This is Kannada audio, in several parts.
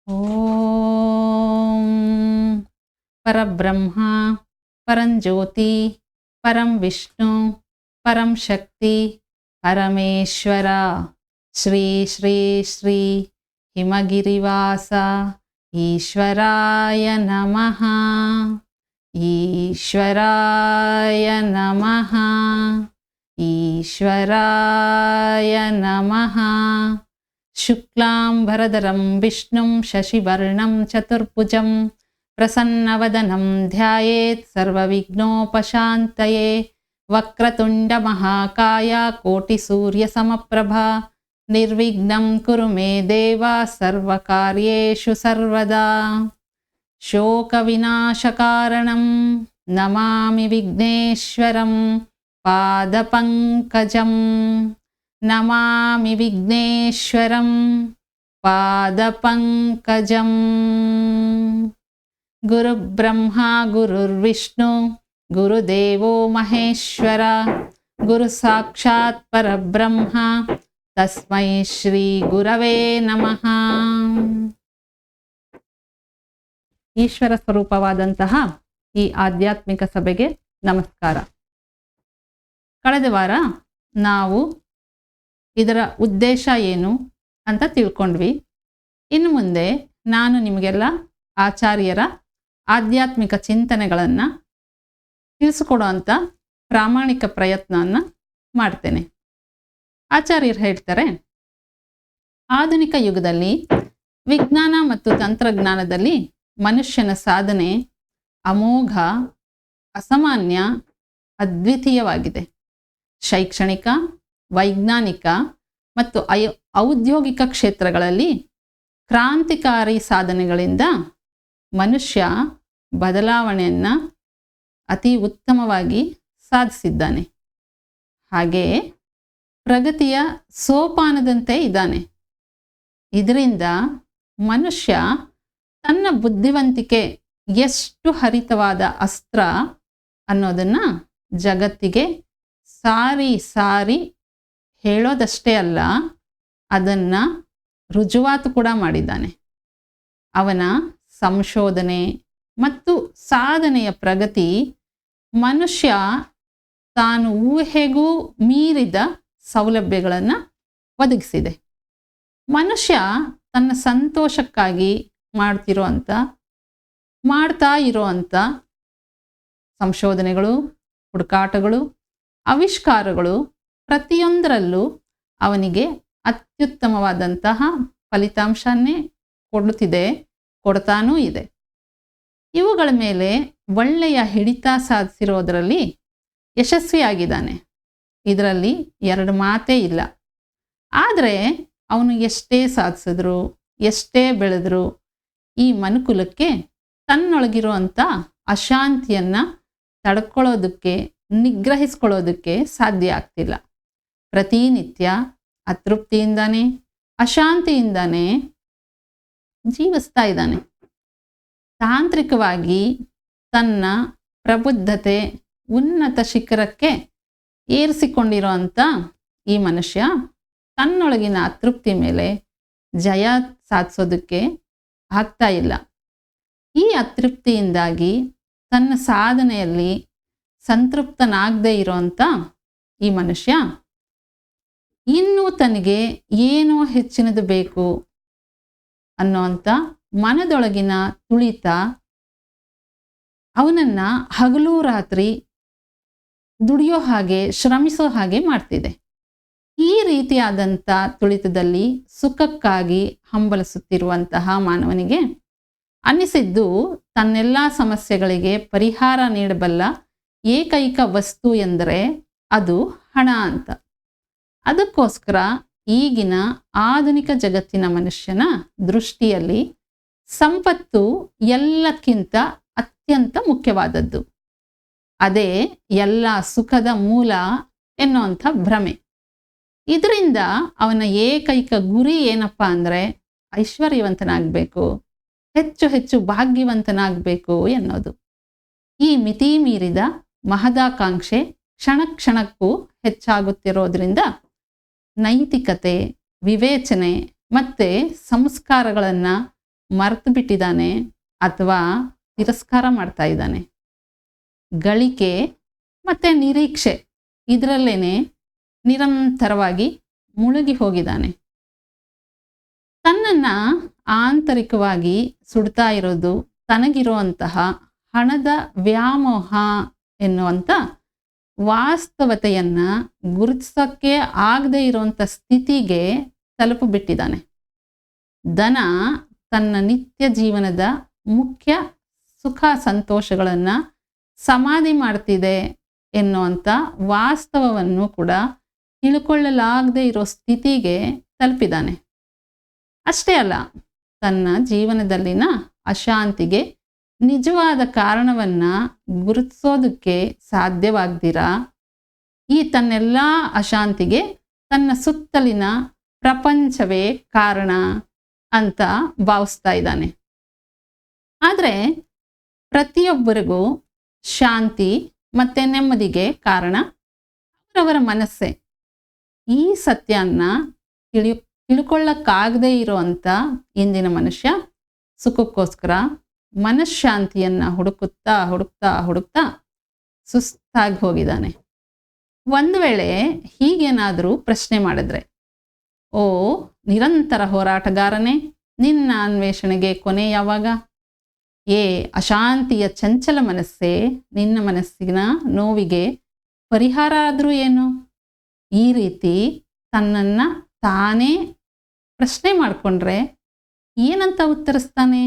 ಓಂ ಪರಬ್ರಹ್ಮ ಪರಂಜ್ಯೋತಿ ಪರಂ ವಿಷ್ಣು ಪರಂ ಶಕ್ತಿ ಪರಮೇಶ್ವರ ಶ್ರೀ ಶ್ರೀ ಶ್ರೀ ಹಿಮಗಿರಿವಾಸ ಈಶ್ವರಾಯ ನಮಃ. ಈಶ್ವರಾಯ ನಮಃ. ಈಶ್ವರಾಯ ನಮಃ. ಶುಕ್ಲಾಂಬರಧರಂ ವಿಷ್ಣುಂ ಶಶಿವರ್ಣಂ ಚತುರ್ಭುಜಂ ಪ್ರಸನ್ನವದನಂ ಧ್ಯಾಯೇತ್ ಸರ್ವವಿಘ್ನೋಪಶಾಂತಯೇ. ವಕ್ರತುಂಡ ಮಹಾಕಾಯ ಕೋಟಿ ಸೂರ್ಯ ಸಮಪ್ರಭಾ ನಿರ್ವಿಘ್ನಂ ಕುರು ಮೇ ದೇವ ಸರ್ವಕಾರ್ಯೇಷು ಸರ್ವದಾ. ಶೋಕ ವಿನಾಶಕಾರಣಂ ನಮಾಮಿ ವಿಘ್ನೇಶ್ವರಂ ಪಾದಪಂಕಜಂ. ನಮಾಮಿ ವಿಘ್ನೇಶ್ವರಂ ಪಾದಪಂಕಜಂ. ಗುರುಬ್ರಹ್ಮ ಗುರುರ್ವಿಷ್ಣು ಗುರುದೇವೋ ಮಹೇಶ್ವರ ಗುರು ಸಾಕ್ಷಾತ್ ಪರಬ್ರಹ್ಮ ತಸ್ಮೈ ಶ್ರೀ ಗುರವೇ ನಮಃ. ಈಶ್ವರ ಸ್ವರೂಪವಾದಂತಹ ಈ ಆಧ್ಯಾತ್ಮಿಕ ಸಭೆಗೆ ನಮಸ್ಕಾರ. ಕಳೆದ ವಾರ ನಾವು ಇದರ ಉದ್ದೇಶ ಏನು ಅಂತ ತಿಳ್ಕೊಂಡ್ವಿ. ಇನ್ನು ಮುಂದೆ ನಾನು ನಿಮಗೆಲ್ಲ ಆಚಾರ್ಯರ ಆಧ್ಯಾತ್ಮಿಕ ಚಿಂತನೆಗಳನ್ನು ತಿಳಿಸಿಕೊಡುವಂಥ ಪ್ರಾಮಾಣಿಕ ಪ್ರಯತ್ನವನ್ನು ಮಾಡ್ತೇನೆ. ಆಚಾರ್ಯರು ಹೇಳ್ತಾರೆ, ಆಧುನಿಕ ಯುಗದಲ್ಲಿ ವಿಜ್ಞಾನ ಮತ್ತು ತಂತ್ರಜ್ಞಾನದಲ್ಲಿ ಮನುಷ್ಯನ ಸಾಧನೆ ಅಮೋಘ, ಅಸಾಮಾನ್ಯ, ಅದ್ವಿತೀಯವಾಗಿದೆ. ಶೈಕ್ಷಣಿಕ, ವೈಜ್ಞಾನಿಕ ಮತ್ತು ಔದ್ಯೋಗಿಕ ಕ್ಷೇತ್ರಗಳಲ್ಲಿ ಕ್ರಾಂತಿಕಾರಿ ಸಾಧನೆಗಳಿಂದ ಮನುಷ್ಯ ಬದಲಾವಣೆಯನ್ನು ಅತಿ ಉತ್ತಮವಾಗಿ ಸಾಧಿಸಿದ್ದಾನೆ. ಹಾಗೆಯೇ ಪ್ರಗತಿಯ ಸೋಪಾನದಂತೆ ಇದ್ದಾನೆ. ಇದರಿಂದ ಮನುಷ್ಯ ತನ್ನ ಬುದ್ಧಿವಂತಿಕೆ ಎಷ್ಟು ಹರಿತವಾದ ಅಸ್ತ್ರ ಅನ್ನೋದನ್ನು ಜಗತ್ತಿಗೆ ಸಾರಿ ಸಾರಿ ಹೇಳೋದಷ್ಟೇ ಅಲ್ಲ, ಅದನ್ನು ರುಜುವಾತು ಕೂಡ ಮಾಡಿದ್ದಾನೆ. ಅವನ ಸಂಶೋಧನೆ ಮತ್ತು ಸಾಧನೆಯ ಪ್ರಗತಿ ಮನುಷ್ಯ ತಾನು ಊಹೆಗೂ ಮೀರಿದ ಸೌಲಭ್ಯಗಳನ್ನು ಒದಗಿಸಿದೆ. ಮನುಷ್ಯ ತನ್ನ ಸಂತೋಷಕ್ಕಾಗಿ ಮಾಡ್ತಾ ಇರೋವಂಥ ಸಂಶೋಧನೆಗಳು, ಹುಡುಕಾಟಗಳು, ಆವಿಷ್ಕಾರಗಳು ಪ್ರತಿಯೊಂದರಲ್ಲೂ ಅವನಿಗೆ ಅತ್ಯುತ್ತಮವಾದಂತಹ ಫಲಿತಾಂಶನೇ ಕೊಡ್ತಾನೂ ಇದೆ. ಇವುಗಳ ಮೇಲೆ ಒಳ್ಳೆಯ ಹಿಡಿತ ಸಾಧಿಸಿರೋದರಲ್ಲಿ ಯಶಸ್ವಿಯಾಗಿದ್ದಾನೆ. ಇದರಲ್ಲಿ ಎರಡು ಮಾತೇ ಇಲ್ಲ. ಆದರೆ ಅವನು ಎಷ್ಟೇ ಸಾಧಿಸಿದ್ರು, ಎಷ್ಟೇ ಬೆಳೆದ್ರು ಈ ಮನುಕುಲಕ್ಕೆ ತನ್ನೊಳಗಿರುವಂಥ ಅಶಾಂತಿಯನ್ನು ತಡ್ಕೊಳ್ಳೋದಕ್ಕೆ, ನಿಗ್ರಹಿಸ್ಕೊಳ್ಳೋದಕ್ಕೆ ಸಾಧ್ಯ ಆಗ್ತಿಲ್ಲ. ಪ್ರತಿನಿತ್ಯ ಅತೃಪ್ತಿಯಿಂದಾನೇ, ಅಶಾಂತಿಯಿಂದಾನೇ ಜೀವಿಸ್ತಾ ಇದ್ದಾನೆ. ತಾಂತ್ರಿಕವಾಗಿ ತನ್ನ ಪ್ರಬುದ್ಧತೆ ಉನ್ನತ ಶಿಖರಕ್ಕೆ ಏರಿಸಿಕೊಂಡಿರೋಂಥ ಈ ಮನುಷ್ಯ ತನ್ನೊಳಗಿನ ಅತೃಪ್ತಿ ಮೇಲೆ ಜಯ ಸಾಧಿಸೋದಕ್ಕೆ ಆಗ್ತಾ ಇಲ್ಲ. ಈ ಅತೃಪ್ತಿಯಿಂದಾಗಿ ತನ್ನ ಸಾಧನೆಯಲ್ಲಿ ಸಂತೃಪ್ತನಾಗದೇ ಇರೋಂಥ ಈ ಮನುಷ್ಯ ಇನ್ನೂ ತನಗೆ ಏನೋ ಹೆಚ್ಚಿನದು ಬೇಕು ಅನ್ನೋಂಥ ಮನದೊಳಗಿನ ತುಳಿತ ಅವನನ್ನು ಹಗಲು ರಾತ್ರಿ ದುಡಿಯೋ ಹಾಗೆ, ಶ್ರಮಿಸೋ ಹಾಗೆ ಮಾಡ್ತಿದೆ. ಈ ರೀತಿಯಾದಂಥ ತುಳಿತದಲ್ಲಿ ಸುಖಕ್ಕಾಗಿ ಹಂಬಲಿಸುತ್ತಿರುವಂತಹ ಮಾನವನಿಗೆ ಅನ್ನಿಸಿದ್ದು ತನ್ನೆಲ್ಲ ಸಮಸ್ಯೆಗಳಿಗೆ ಪರಿಹಾರ ನೀಡಬಲ್ಲ ಏಕೈಕ ವಸ್ತು ಎಂದರೆ ಅದು ಹಣ ಅಂತ. ಅದಕ್ಕೋಸ್ಕರ ಈಗಿನ ಆಧುನಿಕ ಜಗತ್ತಿನ ಮನುಷ್ಯನ ದೃಷ್ಟಿಯಲ್ಲಿ ಸಂಪತ್ತು ಎಲ್ಲಕ್ಕಿಂತ ಅತ್ಯಂತ ಮುಖ್ಯವಾದದ್ದು. ಅದೇ ಎಲ್ಲ ಸುಖದ ಮೂಲ ಎನ್ನುವಂಥ ಭ್ರಮೆ. ಇದರಿಂದ ಅವನ ಏಕೈಕ ಗುರಿ ಏನಪ್ಪ ಅಂದರೆ ಐಶ್ವರ್ಯವಂತನಾಗಬೇಕು, ಹೆಚ್ಚು ಹೆಚ್ಚು ಭಾಗ್ಯವಂತನಾಗಬೇಕು ಎನ್ನೋದು. ಈ ಮಿತಿ ಮೀರಿದ ಮಹದಾಕಾಂಕ್ಷೆ ಕ್ಷಣ ಕ್ಷಣಕ್ಕೂ ಹೆಚ್ಚಾಗುತ್ತಿರೋದ್ರಿಂದ ನೈತಿಕತೆ, ವಿವೇಚನೆ ಮತ್ತು ಸಂಸ್ಕಾರಗಳನ್ನು ಮರೆತು ಬಿಟ್ಟಿದ್ದಾನೆ ಅಥವಾ ತಿರಸ್ಕಾರ ಮಾಡ್ತಾ ಇದ್ದಾನೆ. ಗಳಿಕೆ ಮತ್ತು ನಿರೀಕ್ಷೆ ಇದರಲ್ಲೇನೆ ನಿರಂತರವಾಗಿ ಮುಳುಗಿ ಹೋಗಿದ್ದಾನೆ. ತನ್ನನ್ನು ಆಂತರಿಕವಾಗಿ ಸುಡ್ತಾ ಇರೋದು ತನಗಿರುವಂತಹ ಹಣದ ವ್ಯಾಮೋಹ ಎನ್ನುವಂಥ ವಾಸ್ತವತೆಯನ್ನು ಗುರುತಿಸೋಕ್ಕೆ ಆಗದೇ ಇರುವಂಥ ಸ್ಥಿತಿಗೆ ತಲುಪಿಬಿಟ್ಟಿದ್ದಾನೆ. ಧನ ತನ್ನ ನಿತ್ಯ ಜೀವನದ ಮುಖ್ಯ ಸುಖ ಸಂತೋಷಗಳನ್ನು ಸಮಾಧಿ ಮಾಡ್ತಿದೆ ಎನ್ನುವಂಥ ವಾಸ್ತವವನ್ನು ಕೂಡ ತಿಳ್ಕೊಳ್ಳಲಾಗದೇ ಇರೋ ಸ್ಥಿತಿಗೆ ತಲುಪಿದ್ದಾನೆ. ಅಷ್ಟೇ ಅಲ್ಲ, ತನ್ನ ಜೀವನದಲ್ಲಿನ ಅಶಾಂತಿಗೆ ನಿಜವಾದ ಕಾರಣವನ್ನು ಗುರುತಿಸೋದಕ್ಕೆ ಸಾಧ್ಯವಾಗ್ದಿರಾ ಈ ತನ್ನೆಲ್ಲ ಅಶಾಂತಿಗೆ ತನ್ನ ಸುತ್ತಲಿನ ಪ್ರಪಂಚವೇ ಕಾರಣ ಅಂತ ಭಾವಿಸ್ತಾ ಇದ್ದಾನೆ. ಆದರೆ ಪ್ರತಿಯೊಬ್ಬರಿಗೂ ಶಾಂತಿ ಮತ್ತು ನೆಮ್ಮದಿಗೆ ಕಾರಣ ಅವರವರ ಮನಸ್ಸೇ. ಈ ಸತ್ಯನ ತಿಳ್ಕೊಳ್ಳಕ್ಕಾಗದೇ ಇರೋವಂಥ ಇಂದಿನ ಮನುಷ್ಯ ಸುಖಕ್ಕೋಸ್ಕರ ಮನಃಶಾಂತಿಯನ್ನು ಹುಡುಕ್ತಾ ಹುಡುಕ್ತಾ ಹುಡುಕ್ತಾ ಸುಸ್ತಾಗಿ ಹೋಗಿದ್ದಾನೆ. ಒಂದು ವೇಳೆ ಹೀಗೇನಾದರೂ ಪ್ರಶ್ನೆ ಮಾಡಿದ್ರೆ, ಓ ನಿರಂತರ ಹೋರಾಟಗಾರನೇ, ನಿನ್ನ ಅನ್ವೇಷಣೆಗೆ ಕೊನೆ ಯಾವಾಗ? ಏ ಅಶಾಂತಿಯ ಚಂಚಲ ಮನಸ್ಸೇ, ನಿನ್ನ ಮನಸ್ಸಿನ ನೋವಿಗೆ ಪರಿಹಾರ ಆದರೂ ಏನು? ಈ ರೀತಿ ತನ್ನನ್ನು ತಾನೇ ಪ್ರಶ್ನೆ ಮಾಡಿಕೊಂಡ್ರೆ ಏನಂತ ಉತ್ತರಿಸ್ತಾನೆ?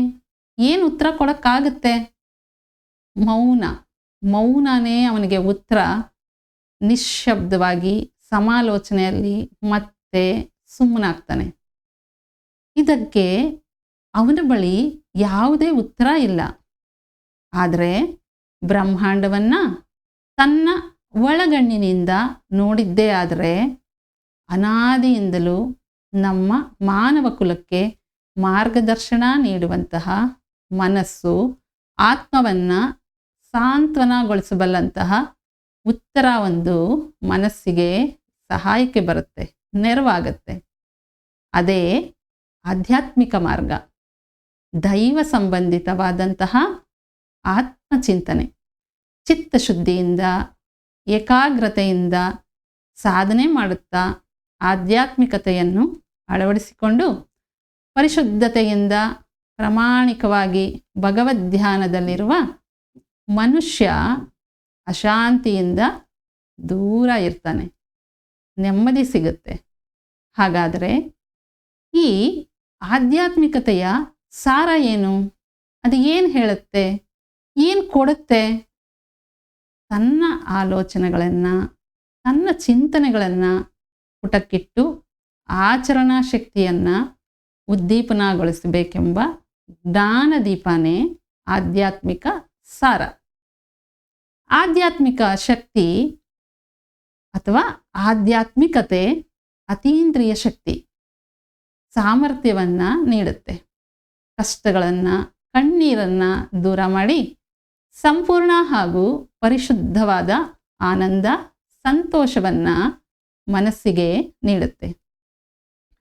ಏನು ಉತ್ತರ ಕೊಡೋಕ್ಕಾಗತ್ತೆ? ಮೌನನೇ ಅವನಿಗೆ ಉತ್ತರ. ನಿಶ್ಶಬ್ದವಾಗಿ ಸಮಾಲೋಚನೆಯಲ್ಲಿ ಮತ್ತೆ ಸುಮ್ಮನಾಗ್ತಾನೆ. ಇದಕ್ಕೆ ಅವನ ಬಳಿ ಯಾವುದೇ ಉತ್ತರ ಇಲ್ಲ. ಆದರೆ ಬ್ರಹ್ಮಾಂಡವನ್ನು ತನ್ನ ಒಳಗಣ್ಣಿನಿಂದ ನೋಡಿದ್ದೇ ಆದರೆ ಅನಾದಿಯಿಂದಲೂ ನಮ್ಮ ಮಾನವ ಕುಲಕ್ಕೆ ಮಾರ್ಗದರ್ಶನ ನೀಡುವಂತಹ ಮನಸ್ಸು, ಆತ್ಮವನ್ನು ಸಾಂತ್ವನಗೊಳಿಸಬಲ್ಲಂತಹ ಉತ್ತರ ಒಂದು ಮನಸ್ಸಿಗೆ ಸಹಾಯಕ್ಕೆ ಬರುತ್ತೆ, ನೆರವಾಗತ್ತೆ. ಅದೇ ಆಧ್ಯಾತ್ಮಿಕ ಮಾರ್ಗ, ದೈವ ಸಂಬಂಧಿತವಾದಂತಹ ಆತ್ಮಚಿಂತನೆ. ಚಿತ್ತಶುದ್ಧಿಯಿಂದ ಏಕಾಗ್ರತೆಯಿಂದ ಸಾಧನೆ ಮಾಡುತ್ತಾ ಆಧ್ಯಾತ್ಮಿಕತೆಯನ್ನು ಅಳವಡಿಸಿಕೊಂಡು ಪರಿಶುದ್ಧತೆಯಿಂದ ಪ್ರಾಮಾಣಿಕವಾಗಿ ಭಗವದ್ಧ್ಯಾನದಲ್ಲಿರುವ ಮನುಷ್ಯ ಅಶಾಂತಿಯಿಂದ ದೂರ ಇರ್ತಾನೆ, ನೆಮ್ಮದಿ ಸಿಗುತ್ತೆ. ಹಾಗಾದರೆ ಈ ಆಧ್ಯಾತ್ಮಿಕತೆಯ ಸಾರ ಏನು? ಅದು ಏನು ಹೇಳುತ್ತೆ? ಏನು ಕೊಡುತ್ತೆ? ತನ್ನ ಆಲೋಚನೆಗಳನ್ನು, ತನ್ನ ಚಿಂತನೆಗಳನ್ನು ಪುಟಕ್ಕಿಟ್ಟು ಆಚರಣಾ ಶಕ್ತಿಯನ್ನು ಉದ್ದೀಪನಗೊಳಿಸಬೇಕೆಂಬ ಜ್ಞಾನದೀಪನೇ ಆಧ್ಯಾತ್ಮಿಕ ಸಾರ. ಆಧ್ಯಾತ್ಮಿಕ ಶಕ್ತಿ ಅಥವಾ ಆಧ್ಯಾತ್ಮಿಕತೆ ಅತೀಂದ್ರಿಯ ಶಕ್ತಿ, ಸಾಮರ್ಥ್ಯವನ್ನು ನೀಡುತ್ತೆ. ಕಷ್ಟಗಳನ್ನು, ಕಣ್ಣೀರನ್ನು ದೂರ ಮಾಡಿ ಸಂಪೂರ್ಣ ಹಾಗೂ ಪರಿಶುದ್ಧವಾದ ಆನಂದ, ಸಂತೋಷವನ್ನು ಮನಸ್ಸಿಗೆ ನೀಡುತ್ತೆ.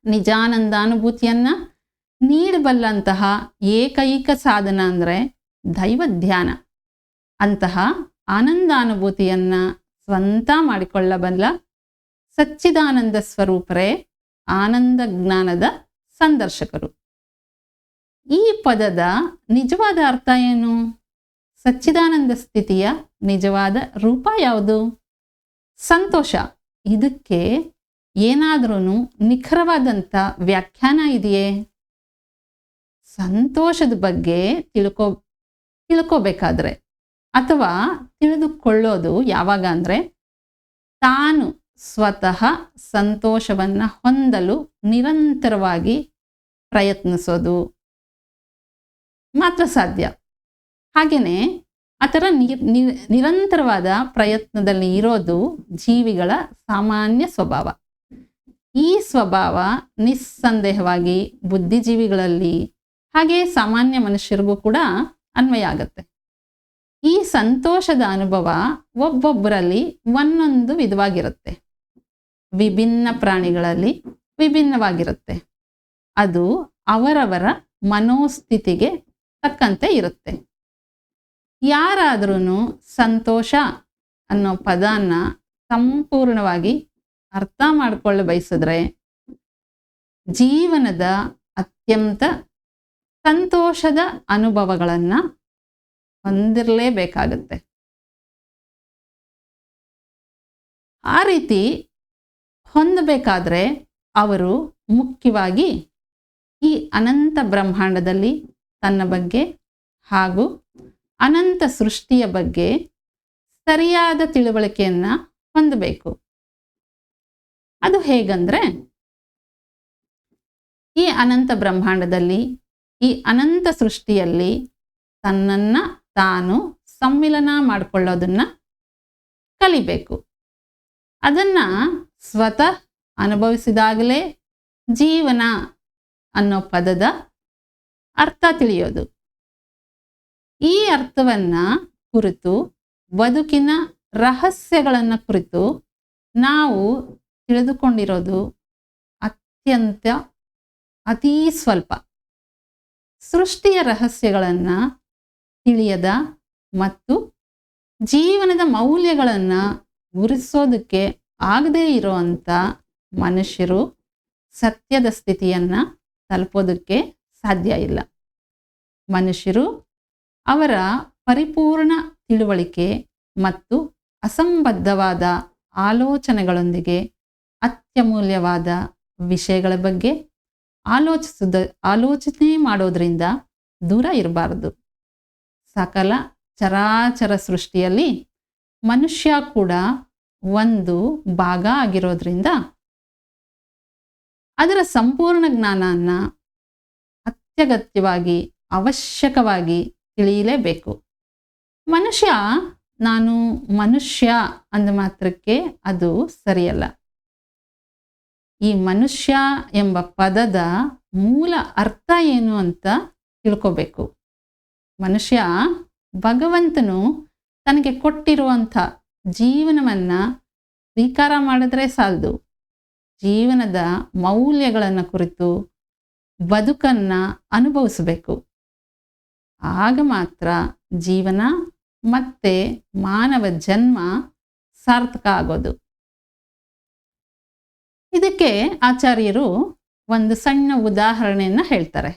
ನಿಜಾನಂದಾನುಭೂತಿಯನ್ನು ನೀಡಬಲ್ಲಂತಹ ಏಕೈಕ ಸಾಧನ ಅಂದರೆ ದೈವ ಧ್ಯಾನ. ಅಂತಹ ಆನಂದಾನುಭೂತಿಯನ್ನು ಸ್ವಂತ ಮಾಡಿಕೊಳ್ಳಬಲ್ಲ ಸಚ್ಚಿದಾನಂದ ಸ್ವರೂಪರೇ ಆನಂದ ಜ್ಞಾನದ ಸಂದರ್ಶಕರು. ಈ ಪದದ ನಿಜವಾದ ಅರ್ಥ ಏನು? ಸಚ್ಚಿದಾನಂದ ಸ್ಥಿತಿಯ ನಿಜವಾದ ರೂಪ ಯಾವುದು? ಸಂತೋಷ. ಇದಕ್ಕೆ ಏನಾದ್ರೂ ನಿಖರವಾದಂಥ ವ್ಯಾಖ್ಯಾನ ಇದೆಯೇ? ಸಂತೋಷದ ಬಗ್ಗೆ ತಿಳ್ಕೋಬೇಕಾದ್ರೆ ಅಥವಾ ತಿಳಿದುಕೊಳ್ಳೋದು ಯಾವಾಗ ಅಂದರೆ, ತಾನು ಸ್ವತಃ ಸಂತೋಷವನ್ನು ಹೊಂದಲು ನಿರಂತರವಾಗಿ ಪ್ರಯತ್ನಿಸೋದು ಮಾತ್ರ ಸಾಧ್ಯ. ಹಾಗೆಯೇ ಆ ಥರ ನಿರಂತರವಾದ ಪ್ರಯತ್ನದಲ್ಲಿ ಇರೋದು ಜೀವಿಗಳ ಸಾಮಾನ್ಯ ಸ್ವಭಾವ. ಈ ಸ್ವಭಾವ ನಿಸ್ಸಂದೇಹವಾಗಿ ಬುದ್ಧಿಜೀವಿಗಳಲ್ಲಿ ಹಾಗೆ ಸಾಮಾನ್ಯ ಮನುಷ್ಯರಿಗೂ ಕೂಡ ಅನ್ವಯ ಆಗುತ್ತೆ. ಈ ಸಂತೋಷದ ಅನುಭವ ಒಬ್ಬೊಬ್ಬರಲ್ಲಿ ಒಂದೊಂದು ವಿಧವಾಗಿರುತ್ತೆ, ವಿಭಿನ್ನ ಪ್ರಾಣಿಗಳಲ್ಲಿ ವಿಭಿನ್ನವಾಗಿರುತ್ತೆ. ಅದು ಅವರವರ ಮನೋಸ್ಥಿತಿಗೆ ತಕ್ಕಂತೆ ಇರುತ್ತೆ. ಯಾರಾದ್ರೂ ಸಂತೋಷ ಅನ್ನೋ ಪದನ ಸಂಪೂರ್ಣವಾಗಿ ಅರ್ಥ ಮಾಡ್ಕೊಳ್ಳ ಬಯಸಿದ್ರೆ ಜೀವನದ ಅತ್ಯಂತ ಸಂತೋಷದ ಅನುಭವಗಳನ್ನು ಹೊಂದಿರಲೇಬೇಕಾಗುತ್ತೆ. ಆ ರೀತಿ ಹೊಂದಬೇಕಾದ್ರೆ ಅವರು ಮುಖ್ಯವಾಗಿ ಈ ಅನಂತ ಬ್ರಹ್ಮಾಂಡದಲ್ಲಿ ತನ್ನ ಬಗ್ಗೆ ಹಾಗೂ ಅನಂತ ಸೃಷ್ಟಿಯ ಬಗ್ಗೆ ಸರಿಯಾದ ತಿಳುವಳಿಕೆಯನ್ನು ಹೊಂದಬೇಕು. ಅದು ಹೇಗಂದ್ರೆ, ಈ ಅನಂತ ಬ್ರಹ್ಮಾಂಡದಲ್ಲಿ, ಈ ಅನಂತ ಸೃಷ್ಟಿಯಲ್ಲಿ ತನ್ನನ್ನು ತಾನು ಸಮ್ಮಿಲನ ಮಾಡಿಕೊಳ್ಳೋದನ್ನ ಕಲಿಬೇಕು. ಅದನ್ನು ಸ್ವತಃ ಅನುಭವಿಸಿದಾಗಲೇ ಜೀವನ ಅನ್ನೋ ಪದದ ಅರ್ಥ ತಿಳಿಯೋದು. ಈ ಅರ್ಥವನ್ನು ಕುರಿತು, ಬದುಕಿನ ರಹಸ್ಯಗಳನ್ನು ಕುರಿತು ನಾವು ತಿಳಿದುಕೊಂಡಿರೋದು ಅತೀ ಸ್ವಲ್ಪ. ಸೃಷ್ಟಿಯ ರಹಸ್ಯಗಳನ್ನು ತಿಳಿಯದ ಮತ್ತು ಜೀವನದ ಮೌಲ್ಯಗಳನ್ನು ಗುರುತಿಸೋದಕ್ಕೆ ಆಗದೇ ಇರೋವಂಥ ಮನುಷ್ಯರು ಸತ್ಯದ ಸ್ಥಿತಿಯನ್ನು ತಲುಪೋದಕ್ಕೆ ಸಾಧ್ಯ ಇಲ್ಲ. ಮನುಷ್ಯರು ಅವರ ಪರಿಪೂರ್ಣ ತಿಳುವಳಿಕೆ ಮತ್ತು ಅಸಂಬದ್ಧವಾದ ಆಲೋಚನೆಗಳೊಂದಿಗೆ ಅತ್ಯಮೂಲ್ಯವಾದ ವಿಷಯಗಳ ಬಗ್ಗೆ ಆಲೋಚನೆ ಮಾಡೋದ್ರಿಂದ ದೂರ ಇರಬಾರದು. ಸಕಲ ಚರಾಚರ ಸೃಷ್ಟಿಯಲ್ಲಿ ಮನುಷ್ಯ ಕೂಡ ಒಂದು ಭಾಗ ಆಗಿರೋದ್ರಿಂದ ಅದರ ಸಂಪೂರ್ಣ ಜ್ಞಾನವನ್ನು ಅತ್ಯಗತ್ಯವಾಗಿ, ಅವಶ್ಯಕವಾಗಿ ತಿಳಿಯಲೇಬೇಕು. ನಾನು ಮನುಷ್ಯ ಅಂದ ಮಾತ್ರಕ್ಕೆ ಅದು ಸರಿಯಲ್ಲ. ಈ ಮನುಷ್ಯ ಎಂಬ ಪದದ ಮೂಲ ಅರ್ಥ ಏನು ಅಂತ ತಿಳ್ಕೋಬೇಕು. ಮನುಷ್ಯ ಭಗವಂತನು ತನಗೆ ಕೊಟ್ಟಿರುವಂಥ ಜೀವನವನ್ನು ಸ್ವೀಕಾರ ಮಾಡಿದ್ರೆ ಸಾಲದು, ಜೀವನದ ಮೌಲ್ಯಗಳನ್ನು ಕುರಿತು ಬದುಕನ್ನು ಅನುಭವಿಸಬೇಕು. ಆಗ ಮಾತ್ರ ಜೀವನ ಮತ್ತೆ ಮಾನವ ಜನ್ಮ ಸಾರ್ಥಕ ಆಗೋದು. ಇದಕ್ಕೆ ಆಚಾರ್ಯರು ಒಂದು ಸಣ್ಣ ಉದಾಹರಣೆಯನ್ನು ಹೇಳ್ತಾರೆ.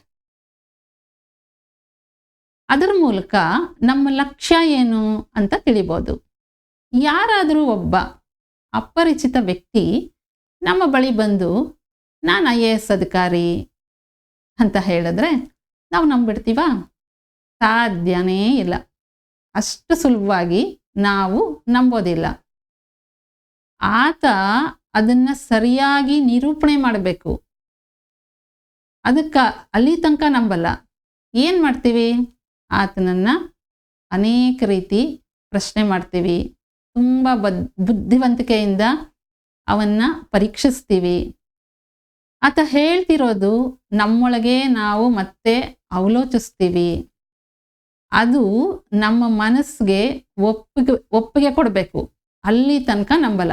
ಅದರ ಮೂಲಕ ನಮ್ಮ ಲಕ್ಷ್ಯ ಏನು ಅಂತ ತಿಳಿಬೋದು. ಯಾರಾದರೂ ಒಬ್ಬ ಅಪರಿಚಿತ ವ್ಯಕ್ತಿ ನಮ್ಮ ಬಳಿ ಬಂದು ನಾನು IAS ಅಧಿಕಾರಿ ಅಂತ ಹೇಳಿದ್ರೆ ನಾವು ನಂಬಿಡ್ತೀವ? ಸಾಧ್ಯನೇ ಇಲ್ಲ. ಅಷ್ಟು ಸುಲಭವಾಗಿ ನಾವು ನಂಬೋದಿಲ್ಲ. ಆತ ಅದನ್ನು ಸರಿಯಾಗಿ ನಿರೂಪಣೆ ಮಾಡಬೇಕು. ಅದಕ್ಕೆ ಅಲ್ಲಿ ತನಕ ನಂಬಲ್ಲ. ಏನು ಮಾಡ್ತೀವಿ? ಆತನನ್ನು ಅನೇಕ ರೀತಿ ಪ್ರಶ್ನೆ ಮಾಡ್ತೀವಿ. ತುಂಬ ಬುದ್ಧಿವಂತಿಕೆಯಿಂದ ಅವನ್ನ ಪರೀಕ್ಷಿಸ್ತೀವಿ. ಆತ ಹೇಳ್ತಿರೋದು ನಮ್ಮೊಳಗೆ ನಾವು ಮತ್ತೆ ಅವಲೋಚಿಸ್ತೀವಿ. ಅದು ನಮ್ಮ ಮನಸ್ಸಿಗೆ ಒಪ್ಪಿಗೆ ಕೊಡಬೇಕು. ಅಲ್ಲಿ ತನಕ ನಂಬಲ್ಲ.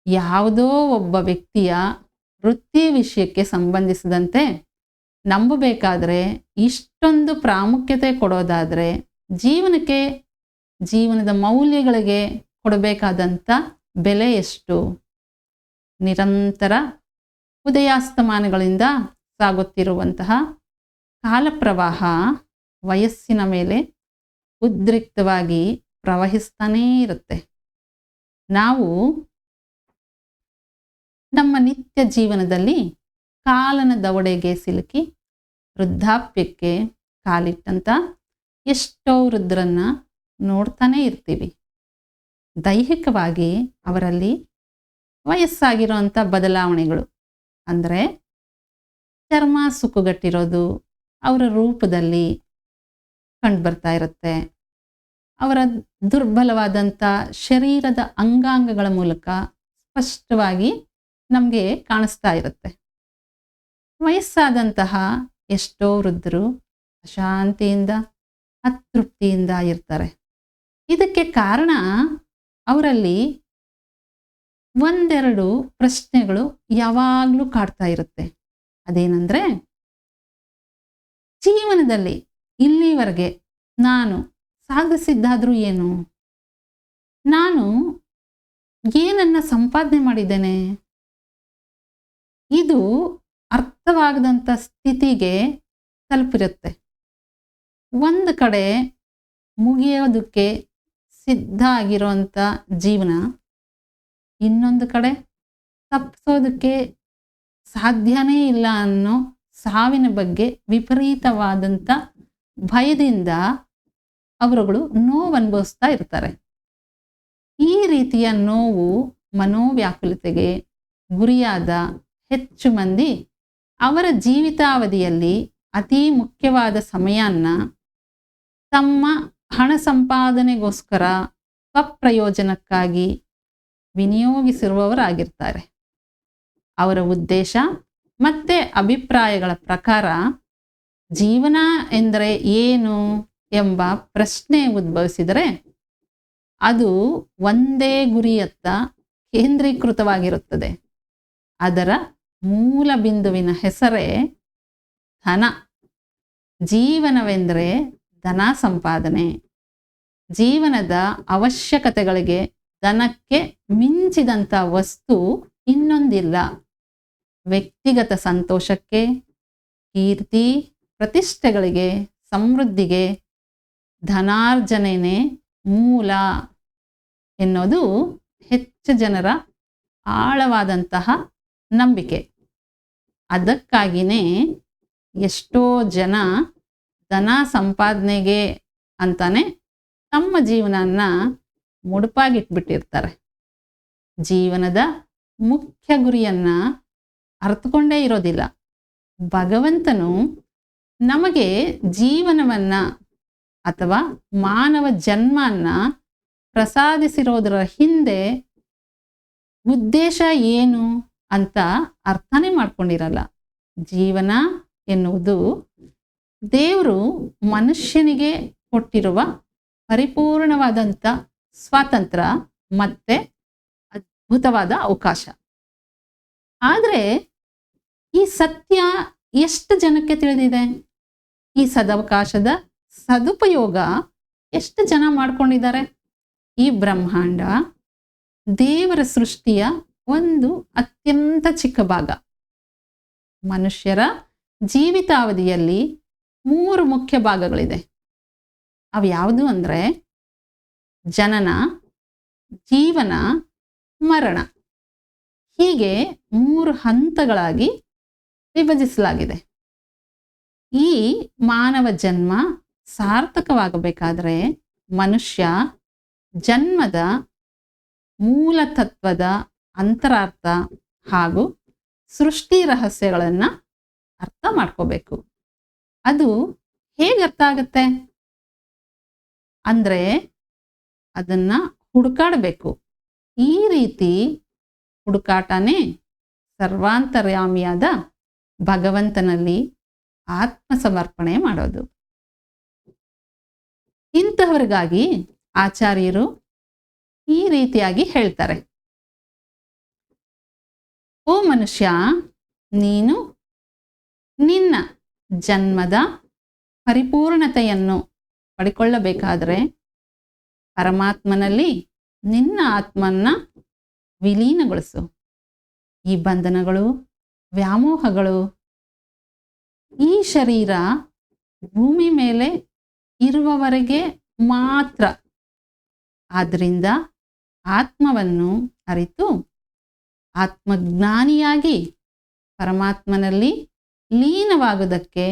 ಯಾವುದೋ ಒಬ್ಬ ವ್ಯಕ್ತಿಯ ವೃತ್ತಿ ವಿಷಯಕ್ಕೆ ಸಂಬಂಧಿಸಿದಂತೆ ನಂಬಬೇಕಾದ್ರೆ, ಇಷ್ಟೊಂದು ಪ್ರಾಮುಖ್ಯತೆ ಕೊಡೋದಾದರೆ, ಜೀವನದ ಮೌಲ್ಯಗಳಿಗೆ ಕೊಡಬೇಕಾದಂಥ ಬೆಲೆ ಎಷ್ಟು? ನಿರಂತರ ಉದಯಾಸ್ತಮಾನಗಳಿಂದ ಸಾಗುತ್ತಿರುವಂತಹ ಕಾಲಪ್ರವಾಹ ವಯಸ್ಸಿನ ಮೇಲೆ ಉದ್ರಿಕ್ತವಾಗಿ ಪ್ರವಹಿಸ್ತಾನೇ ಇರುತ್ತೆ. ನಾವು ನಮ್ಮ ನಿತ್ಯ ಜೀವನದಲ್ಲಿ ಕಾಲನ ದವಡೆಗೆ ಸಿಲುಕಿ ವೃದ್ಧಾಪ್ಯಕ್ಕೆ ಕಾಲಿಟ್ಟಂತ ಎಷ್ಟೋ ವೃದ್ಧರನ್ನ ನೋಡ್ತಾನೆ ಇರ್ತೀವಿ. ದೈಹಿಕವಾಗಿ ಅವರಲ್ಲಿ ವಯಸ್ಸಾಗಿರೋಂಥ ಬದಲಾವಣೆಗಳು ಅಂದರೆ ಚರ್ಮ ಸುಕ್ಕುಗಟ್ಟಿರೋದು ಅವರ ರೂಪದಲ್ಲಿ ಕಂಡು ಬರ್ತಾ ಇರುತ್ತೆ. ಅವರ ದುರ್ಬಲವಾದಂಥ ಶರೀರದ ಅಂಗಾಂಗಗಳ ಮೂಲಕ ಸ್ಪಷ್ಟವಾಗಿ ನಮಗೆ ಕಾಣಿಸ್ತಾ ಇರುತ್ತೆ. ವಯಸ್ಸಾದಂತಹ ಎಷ್ಟೋ ವೃದ್ಧರು ಅಶಾಂತಿಯಿಂದ, ಅತೃಪ್ತಿಯಿಂದ ಇರ್ತಾರೆ. ಇದಕ್ಕೆ ಕಾರಣ ಅವರಲ್ಲಿ ಒಂದೆರಡು ಪ್ರಶ್ನೆಗಳು ಯಾವಾಗಲೂ ಕಾಡ್ತಾ ಇರುತ್ತೆ. ಅದೇನೆಂದರೆ, ಜೀವನದಲ್ಲಿ ಇಲ್ಲಿವರೆಗೆ ನಾನು ಸಾಧಿಸಿದ್ದಾದ್ರೂ ಏನು? ನಾನು ಏನನ್ನ ಸಂಪಾದನೆ ಮಾಡಿದ್ದೇನೆ? ಇದು ಅರ್ಥವಾಗದಂಥ ಸ್ಥಿತಿಗೆ ತಲುಪಿರುತ್ತೆ. ಒಂದು ಕಡೆ ಮುಗಿಯೋದಕ್ಕೆ ಸಿದ್ಧ ಆಗಿರೋಂಥ ಜೀವನ, ಇನ್ನೊಂದು ಕಡೆ ತಪ್ಪಿಸೋದಕ್ಕೆ ಸಾಧ್ಯನೇ ಇಲ್ಲ ಅನ್ನೋ ಸಾವಿನ ಬಗ್ಗೆ ವಿಪರೀತವಾದಂಥ ಭಯದಿಂದ ಅವರುಗಳು ನೋವು ಅನುಭವಿಸ್ತಾ ಇರ್ತಾರೆ. ಈ ರೀತಿಯ ನೋವು ಮನೋವ್ಯಾಕುಲತೆಗೆ ಗುರಿಯಾದ ಹೆಚ್ಚು ಮಂದಿ ಅವರ ಜೀವಿತಾವಧಿಯಲ್ಲಿ ಅತಿ ಮುಖ್ಯವಾದ ಸಮಯನ ತಮ್ಮ ಹಣ ಸಂಪಾದನೆಗೋಸ್ಕರ ಸ್ವಪ್ರಯೋಜನಕ್ಕಾಗಿ ವಿನಿಯೋಗಿಸಿರುವವರಾಗಿರ್ತಾರೆ. ಅವರ ಉದ್ದೇಶ ಮತ್ತು ಅಭಿಪ್ರಾಯಗಳ ಪ್ರಕಾರ ಜೀವನ ಎಂದರೆ ಏನು ಎಂಬ ಪ್ರಶ್ನೆ ಉದ್ಭವಿಸಿದರೆ ಅದು ಒಂದೇ ಗುರಿಯತ್ತ ಕೇಂದ್ರೀಕೃತವಾಗಿರುತ್ತದೆ. ಅದರ ಮೂಲ ಬಿಂದುವಿನ ಹೆಸರೇ ಧನ. ಜೀವನವೆಂದರೆ ಧನ ಸಂಪಾದನೆ. ಜೀವನದ ಅವಶ್ಯಕತೆಗಳಿಗೆ ಧನಕ್ಕೆ ಮಿಂಚಿದಂಥ ವಸ್ತು ಇನ್ನೊಂದಿಲ್ಲ. ವ್ಯಕ್ತಿಗತ ಸಂತೋಷಕ್ಕೆ, ಕೀರ್ತಿ ಪ್ರತಿಷ್ಠೆಗಳಿಗೆ, ಸಮೃದ್ಧಿಗೆ ಧನಾರ್ಜನೆಯೇ ಮೂಲ ಎನ್ನುವುದು ಹೆಚ್ಚು ಜನರ ಆಳವಾದಂತಹ ನಂಬಿಕೆ. ಅದಕ್ಕಾಗಿಯೇ ಎಷ್ಟೋ ಜನ ಧನ ಸಂಪಾದನೆಗೆ ಅಂತಾನೆ ತಮ್ಮ ಜೀವನನ ಮುಡುಪಾಗಿಟ್ಬಿಟ್ಟಿರ್ತಾರೆ. ಜೀವನದ ಮುಖ್ಯ ಗುರಿಯನ್ನು ಅರ್ಥಕೊಂಡೇ ಇರೋದಿಲ್ಲ. ಭಗವಂತನು ನಮಗೆ ಜೀವನವನ್ನು ಅಥವಾ ಮಾನವ ಜನ್ಮವನ್ನು ಪ್ರಸಾದಿಸಿರೋದರ ಹಿಂದೆ ಉದ್ದೇಶ ಏನು ಅಂತ ಅರ್ಥನೇ ಮಾಡ್ಕೊಂಡಿರಲ್ಲ. ಜೀವನ ಎನ್ನುವುದು ದೇವರು ಮನುಷ್ಯನಿಗೆ ಕೊಟ್ಟಿರುವ ಪರಿಪೂರ್ಣವಾದಂಥ ಸ್ವಾತಂತ್ರ್ಯ ಮತ್ತು ಅದ್ಭುತವಾದ ಅವಕಾಶ. ಆದರೆ ಈ ಸತ್ಯ ಎಷ್ಟು ಜನಕ್ಕೆ ತಿಳಿದಿದೆ? ಈ ಸದವಕಾಶದ ಸದುಪಯೋಗ ಎಷ್ಟು ಜನ ಮಾಡ್ಕೊಂಡಿದ್ದಾರೆ? ಈ ಬ್ರಹ್ಮಾಂಡ ದೇವರ ಸೃಷ್ಟಿಯ ಒಂದು ಅತ್ಯಂತ ಚಿಕ್ಕ ಭಾಗ. ಮನುಷ್ಯರ ಜೀವಿತಾವಧಿಯಲ್ಲಿ 3 ಮುಖ್ಯ ಭಾಗಗಳಿದೆ. ಅವು ಯಾವುದು ಅಂದರೆ ಜನನ, ಜೀವನ, ಮರಣ. ಹೀಗೆ 3 ಹಂತಗಳಾಗಿ ವಿಭಜಿಸಲಾಗಿದೆ. ಈ ಮಾನವ ಜನ್ಮ ಸಾರ್ಥಕವಾಗಬೇಕಾದರೆ ಮನುಷ್ಯ ಜನ್ಮದ ಮೂಲ ತತ್ವದ ಅಂತರಾರ್ಥ ಹಾಗೂ ಸೃಷ್ಟಿ ರಹಸ್ಯಗಳನ್ನು ಅರ್ಥ ಮಾಡ್ಕೋಬೇಕು. ಅದು ಹೇಗೆ ಅರ್ಥ ಆಗುತ್ತೆ ಅಂದರೆ ಅದನ್ನು ಹುಡುಕಾಡಬೇಕು. ಈ ರೀತಿ ಹುಡುಕಾಟನೇ ಸರ್ವಾಂತರ್ಯಾಮಿಯಾದ ಭಗವಂತನಲ್ಲಿ ಆತ್ಮಸಮರ್ಪಣೆ ಮಾಡೋದು. ಇಂತಹವರಿಗಾಗಿ ಆಚಾರ್ಯರು ಈ ರೀತಿಯಾಗಿ ಹೇಳ್ತಾರೆ: ಓ ಮನುಷ್ಯ, ನೀನು ನಿನ್ನ ಜನ್ಮದ ಪರಿಪೂರ್ಣತೆಯನ್ನು ಪಡಿಕೊಳ್ಳಬೇಕಾದರೆ ಪರಮಾತ್ಮನಲ್ಲಿ ನಿನ್ನ ಆತ್ಮನ್ನ ವಿಲೀನಗೊಳಿಸು. ಈ ಬಂಧನಗಳು, ವ್ಯಾಮೋಹಗಳು, ಈ ಶರೀರ ಭೂಮಿ ಮೇಲೆ ಇರುವವರೆಗೆ ಮಾತ್ರ. ಆದ್ದರಿಂದ ಆತ್ಮವನ್ನು ಅರಿತು ಆತ್ಮಜ್ಞಾನಿಯಾಗಿ ಪರಮಾತ್ಮನಲ್ಲಿ ಲೀನವಾಗುವುದಕ್ಕೆ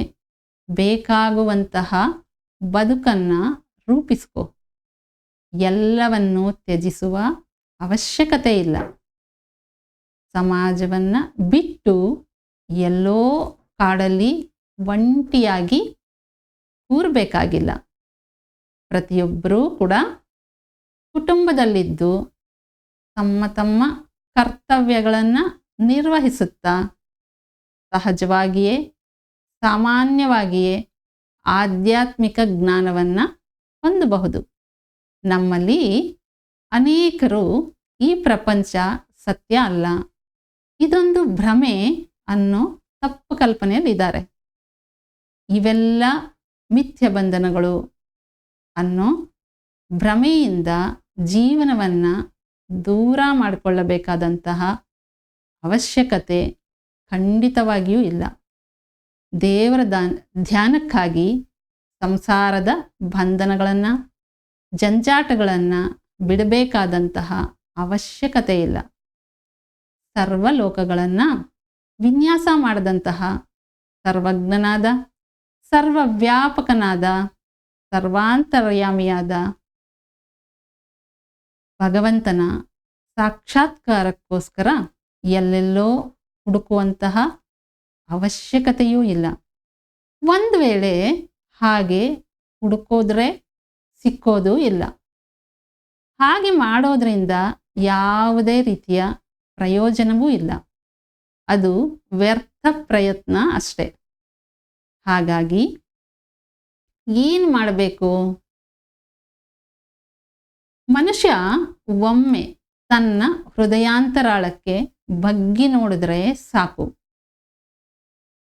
ಬೇಕಾಗುವಂತಹ ಬದುಕನ್ನು ರೂಪಿಸ್ಕೋ. ಎಲ್ಲವನ್ನೂ ತ್ಯಜಿಸುವ ಅವಶ್ಯಕತೆ ಇಲ್ಲ. ಸಮಾಜವನ್ನು ಬಿಟ್ಟು ಎಲ್ಲೋ ಕಾಡಲ್ಲಿ ಒಂಟಿಯಾಗಿ ಕೂರಬೇಕಾಗಿಲ್ಲ. ಪ್ರತಿಯೊಬ್ಬರೂ ಕೂಡ ಕುಟುಂಬದಲ್ಲಿದ್ದು ತಮ್ಮ ತಮ್ಮ ಕರ್ತವ್ಯಗಳನ್ನು ನಿರ್ವಹಿಸುತ್ತಾ ಸಹಜವಾಗಿಯೇ, ಸಾಮಾನ್ಯವಾಗಿಯೇ ಆಧ್ಯಾತ್ಮಿಕ ಜ್ಞಾನವನ್ನು ಹೊಂದಬಹುದು. ನಮ್ಮಲ್ಲಿ ಅನೇಕರು ಈ ಪ್ರಪಂಚ ಸತ್ಯ ಅಲ್ಲ, ಇದೊಂದು ಭ್ರಮೆ ಅನ್ನೋ ತಪ್ಪು ಕಲ್ಪನೆಯಲ್ಲಿದ್ದಾರೆ. ಇವೆಲ್ಲ ಮಿಥ್ಯ ಬಂಧನಗಳು ಅನ್ನೋ ಭ್ರಮೆಯಿಂದ ಜೀವನವನ್ನು ದೂರ ಮಾಡಿಕೊಳ್ಳಬೇಕಾದಂತಹ ಅವಶ್ಯಕತೆ ಖಂಡಿತವಾಗಿಯೂ ಇಲ್ಲ. ದೇವರ ಧ್ಯಾನಕ್ಕಾಗಿ ಸಂಸಾರದ ಬಂಧನಗಳನ್ನು, ಜಂಜಾಟಗಳನ್ನು ಬಿಡಬೇಕಾದಂತಹ ಅವಶ್ಯಕತೆ ಇಲ್ಲ. ಸರ್ವಲೋಕಗಳನ್ನು ವಿನ್ಯಾಸ ಮಾಡಿದಂತಹ ಸರ್ವಜ್ಞನಾದ, ಸರ್ವವ್ಯಾಪಕನಾದ, ಸರ್ವಾಂತರ್ಯಾಮಿಯಾದ ಭಗವಂತನ ಸಾಕ್ಷಾತ್ಕಾರಕ್ಕೋಸ್ಕರ ಎಲ್ಲೆಲ್ಲೋ ಹುಡುಕುವಂತಹ ಅವಶ್ಯಕತೆಯೂ ಇಲ್ಲ. ಒಂದು ವೇಳೆ ಹಾಗೆ ಹುಡುಕೋದ್ರೆ ಸಿಕ್ಕೋದು ಇಲ್ಲ. ಹಾಗೆ ಮಾಡೋದ್ರಿಂದ ಯಾವುದೇ ರೀತಿಯ ಪ್ರಯೋಜನವೂ ಇಲ್ಲ. ಅದು ವ್ಯರ್ಥ ಪ್ರಯತ್ನ ಅಷ್ಟೆ. ಹಾಗಾಗಿ ಏನು ಮಾಡಬೇಕು? ಮನುಷ್ಯ ಒಮ್ಮೆ ತನ್ನ ಹೃದಯಾಂತರಾಳಕ್ಕೆ ಬಗ್ಗಿ ನೋಡಿದ್ರೆ ಸಾಕು.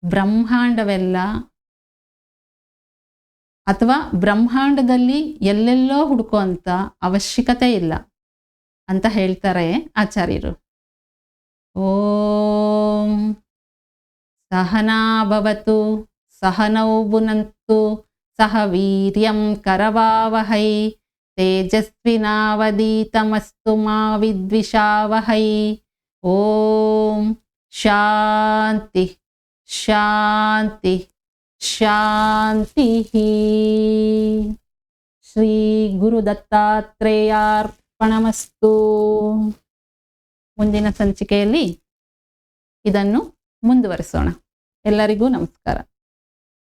ಬ್ರಹ್ಮಾಂಡವೆಲ್ಲ ಅಥವಾ ಬ್ರಹ್ಮಾಂಡದಲ್ಲಿ ಎಲ್ಲೆಲ್ಲೋ ಹುಡುಕುವಂಥ ಅವಶ್ಯಕತೆ ಇಲ್ಲ ಅಂತ ಹೇಳ್ತಾರೆ ಆಚಾರ್ಯರು. ಓಂ ಸಹನಾ ಭವತು ಸಹನೌ ಭುನಕ್ತು ಸಹ ವೀರ್ಯಂ ಕರವಾವಹೈ ತೇಜಸ್ವಿನಾವಧೀತಮಸ್ತು ಮಾ ವಿದ್ವಿಷಾವಹೈ. ಓಂ ಶಾಂತಿ ಶಾಂತಿ ಶಾಂತಿ. ಶ್ರೀ ಗುರು ದತ್ತಾತ್ರೇಯಾರ್ಪಣಮಸ್ತು. ಮುಂದಿನ ಸಂಚಿಕೆಯಲ್ಲಿ ಇದನ್ನು ಮುಂದುವರಿಸೋಣ. ಎಲ್ಲರಿಗೂ ನಮಸ್ಕಾರ.